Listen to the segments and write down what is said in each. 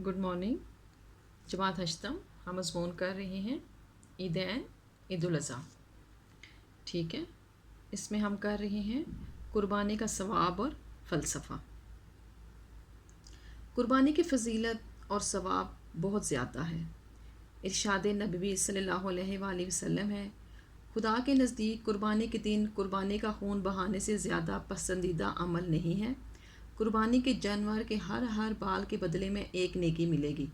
Good morning जमात हश्तम। हम मज़मून कर रहे हैं ईदैन ईद उल अज़हा। ठीक है, इसमें हम कर रहे हैं कुर्बानी का सवाब और फ़लसफ़ा। कुर्बानी की फ़जीलत और सवाब बहुत ज़्यादा है। इरशाद नबी सल्लल्लाहु अलैहि वसल्लम है, खुदा के नज़दीक कुर्बानी के दिन कुर्बानी का खून बहाने से ज़्यादा पसंदीदा अमल नहीं है। कुर्बानी के जानवर के हर बाल के बदले में एक नेकी मिलेगी।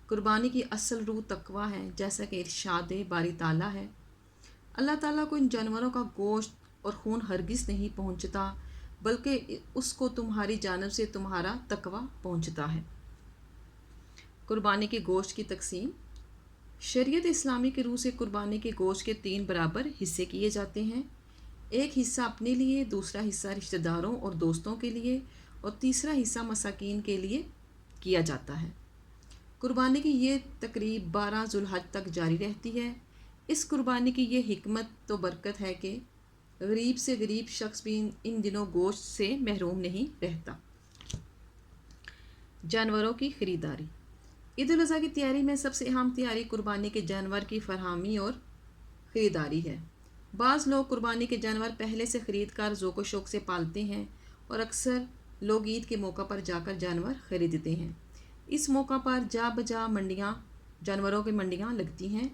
कुर्बानी की असल रूह तकवा है, जैसा कि इरशाद बारी ताला है, अल्लाह ताला को इन जानवरों का गोश्त और खून हरगिज़ नहीं पहुँचता, बल्कि उसको तुम्हारी जानब से तुम्हारा तकवा पहुँचता है। कुर्बानी के गोश्त की तकसीम। शरीयत इस्लामी के रूह से कुर्बानी के गोश्त के 3 बराबर हिस्से किए जाते हैं। एक हिस्सा अपने लिए, दूसरा हिस्सा रिश्तेदारों और दोस्तों के लिए और तीसरा हिस्सा मसाकीन के लिए किया जाता है। कुर्बानी की ये तकरीब 12 ज़ुल्हज तक जारी रहती है। इस कुर्बानी की ये हिकमत तो बरकत है कि गरीब से गरीब शख्स भी इन दिनों गोश्त से महरूम नहीं रहता। जानवरों की ख़रीदारी। ईद उल अज़हा की तैयारी में सबसे अहम तैयारी कुर्बानी के जानवर की फरहमी और ख़रीदारी है। बाज़ लोग कुर्बानी के जानवर पहले से ख़रीद कर ज़ौक़ व शौक़ से पालते हैं और अक्सर लोग ईद के मौका पर जाकर जानवर ख़रीदते हैं। इस मौका पर जा बजा जानवरों की मंडियाँ लगती हैं।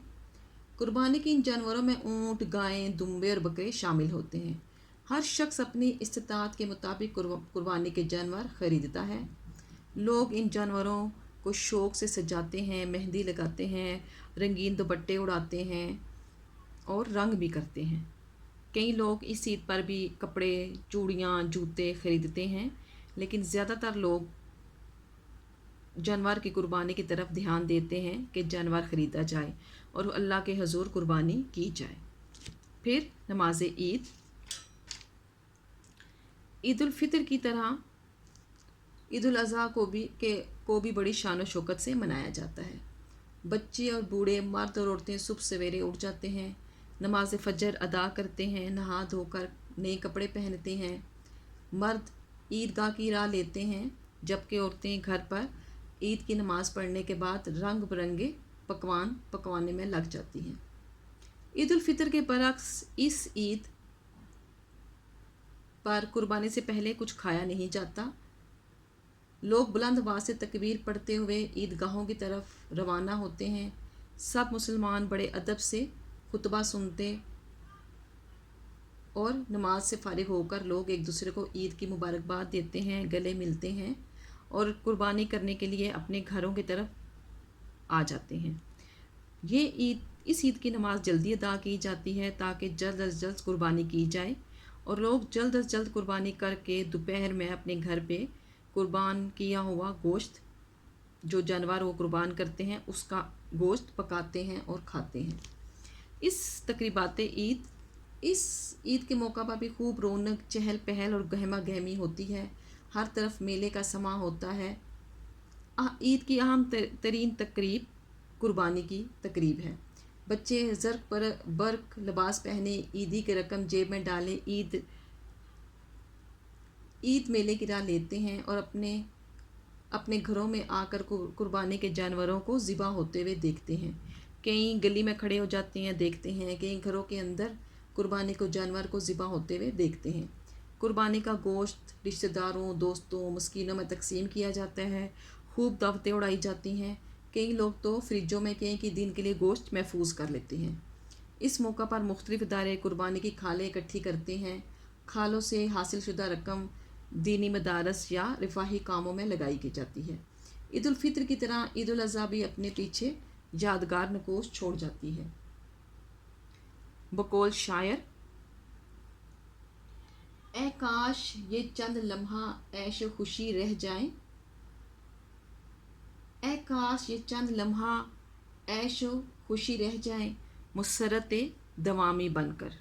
कुर्बानी के इन जानवरों में ऊँट, गायें, दुम्बे और बकरे शामिल होते हैं। हर शख्स अपनी इस्तिताअत के मुताबिक कुर्बानी के जानवर ख़रीदता है। लोग इन जानवरों को शौक़ से सजाते हैं, मेहंदी लगाते हैं, रंगीन दुपट्टे उड़ाते हैं और रंग भी करते हैं। कई लोग इस ईद पर भी कपड़े, चूड़ियाँ, जूते ख़रीदते हैं, लेकिन ज़्यादातर लोग जानवर की कुर्बानी की तरफ ध्यान देते हैं कि जानवर ख़रीदा जाए और अल्लाह के हजूर कुर्बानी की जाए। फिर नमाज ईद। ईद उल फितर की तरह ईद उल अज़हा को भी बड़ी शान व शौकत से मनाया जाता है। बच्चे और बूढ़े, मर्द और औरतें सुबह सवेरे उठ जाते हैं, नमाज फ़जर अदा करते हैं, नहा धोकर नए कपड़े पहनते हैं। मर्द ईदगाह की राह लेते हैं, जबकि औरतें घर पर ईद की नमाज़ पढ़ने के बाद रंग बिरंगे पकवान पकवाने में लग जाती हैं। ईद उल फितर के बरक्स इस ईद पर कुर्बानी से पहले कुछ खाया नहीं जाता। लोग बुलंद आवाज़ से तकबीर पढ़ते हुए ईदगाहों की तरफ रवाना होते हैं। सब मुसलमान बड़े अदब से खुतबा सुनते और नमाज से फारिग होकर लोग एक दूसरे को ईद की मुबारकबाद देते हैं, गले मिलते हैं और कुर्बानी करने के लिए अपने घरों की तरफ आ जाते हैं। इस ईद की नमाज़ जल्दी अदा की जाती है ताकि जल्द अज जल्द कुर्बानी की जाए और लोग जल्द अज जल्द कुर्बानी करके दोपहर में अपने घर पे कुर्बान किया हुआ गोश्त, जो जानवर वो कुर्बान करते हैं, उसका गोश्त पकाते हैं और खाते हैं। इस ईद के मौका पर भी खूब रौनक, चहल पहल और गहमा गहमी होती है। हर तरफ मेले का समा होता है। ईद की अहम तरीन तकरीब कुर्बानी की तकरीब है। बच्चे ज़र्क बर्क लिबास पहने, ईदी की रकम जेब में डाले ईद मेले की राह लेते हैं और अपने घरों में आकर कुर्बानी के जानवरों को ज़िबा होते हुए देखते हैं। कई गली में खड़े हो जाते हैं, देखते हैं। कई घरों के अंदर कुर्बानी को जानवर को ज़िबा होते हुए देखते हैं। कुर्बानी का गोश्त रिश्तेदारों, दोस्तों, मस्कीनों में तकसीम किया जाता है। खूब दावतें उड़ाई जाती हैं। कई लोग तो फ्रिजों में कई दिन के लिए गोश्त महफूज कर लेते हैं। इस मौका पर मुख्तलिफ इदारे कुर्बानी की खालें इकट्ठी करते हैं। खालों से हासिल शुदा रकम दीनी मदारस या रिफाही कामों में लगाई की जाती है। ईद उल फितर की तरह ईद उल अज़हा भी अपने पीछे यादगार नकोश छोड़ जाती है। बकौल शायर, ए काश ये चंद लम्हा ऐश खुशी रह जाएं, ए काश ये चंद लम्हा ऐश खुशी रह जाएं, मुसरत दवामी बनकर।